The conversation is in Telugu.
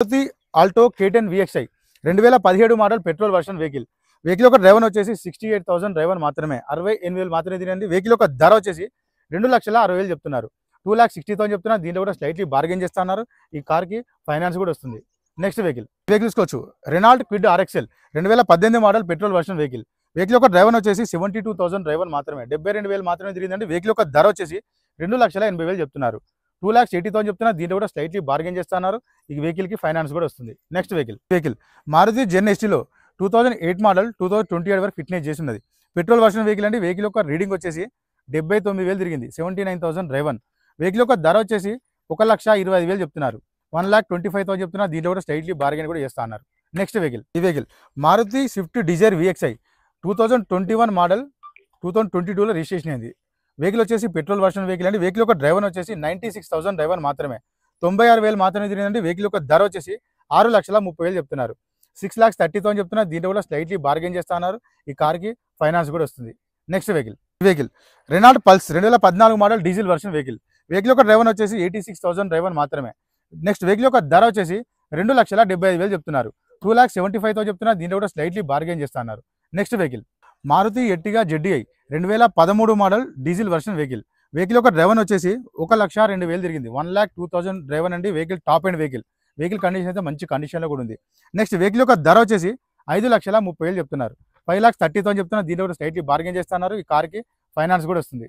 Maruti Alto K10 VXI 2017 model petrol version vehicle యొక్క డ్రైవర్ వచ్చేసి 68,000 డ్రైవర్ మాత్రమే 68,000 మాత్రమే తినండి. వెహికల్ యొక్క ధర వచ్చేసి 2,60,000 చెప్తున్నారు. 2,60,000 చెప్తున్నారు. దీంట్లో కూడా స్లైట్లీ బార్గెన్ చేస్తున్నారు. ఈ కార్కి ఫైనాన్స్ కూడా వస్తుంది. నెక్స్ట్ వెహికల్ తీసుకోవచ్చు. Renault quid RXL 2018 model petrol version vehicle యొక్క డ్రైవర్ వచ్చేసి 72,000 డ్రైవర్ మాత్రమే 72,000 మాత్రమే తిరిగిందండి. వెహికల్ యొక్క ధర వచ్చేసి 2,80,000 చెప్తున్నారు. 2,80,000 చెప్తున్నారు. దీంట్లో కూడా స్లైట్లీ బార్గెన్ చేస్తున్నారు. ఈ వెహికల్కి ఫైనాన్స్ కూడా వస్తుంది. నెక్స్ట్ వెహికల్ మారుతి జెన్ STలో 2008 మోడల్ 2028 వరకు ఫిట్నెస్ చేసినది. పెట్రోల్ వర్షన్ వెహికల్ అండి. వెహికల్ యొక్క రీడింగ్ వచ్చేసి 79,000 తిరిగింది. 79,000 డ్రైవర్. వెహికల్ యొక్క ధర వచ్చేసి 1,25,000 చెప్తున్నారు. 1,25,000 చెప్తున్నారు. దీంట్లో కూడా స్లైట్లీ బార్గెన్ కూడా చేస్తా అన్నారు. Next vehicle Maruti Swift Dzire VXI 2021 model 2022లో రిజిస్ట్రేషన్ అయింది. వెహికల్ వచ్చేసి పెట్రోల్ వర్షన్ వెహికల్ అండి. వెహికల్ యొక్క డ్రైవర్ వచ్చేసి 96,000 డ్రైవర్ మాత్రమే 96,000 మాత్రమే తిరిగిందండి. వెహికల్ యొక్క ధర వచ్చేసి 6,30,000 చెప్తున్నారు. 6,30,000 చెప్తున్నారు. దీంట్లో కూడా స్లైట్లీ బార్గెన్ చేస్తున్నారు. ఈ కార్కి ఫైనాన్స్ కూడా వస్తుంది. Next vehicle Renault pulse 2014 model diesel version vehicle యొక్క డ్రైవర్ వచ్చేసి 86,000 డ్రైవర్ మాత్రమే. నెక్స్ట్ వెహికల్ యొక్క ధర వచ్చేసి 2,75,000 చెప్తున్నారు. 2,75,000 చెప్తున్నారు. దీంట్లో కూడా స్లైట్లీ బార్గెన్ చేస్తున్నారు. Next vehicle Maruti Ertiga ZDI 2013 model diesel version vehicle యొక్క డ్రైవర్ వచ్చేసి 1,02,000 తిరిగింది. 1,02,000 డ్రైవర్ అండి. Vehicle top and vehicle condition అయితే మంచి కండిషన్లో కూడా ఉంది. నెక్స్ట్ వెహికల్ యొక్క ధర వచ్చేసి 5,30,000 చెప్తున్నారు. 5,30,000 చెప్తున్నారు. దీంట్లో కూడా స్లైట్లీ బార్గెన్ చేస్తున్నారు. ఈ కార్కి ఫైనాన్స్ కూడా వస్తుంది.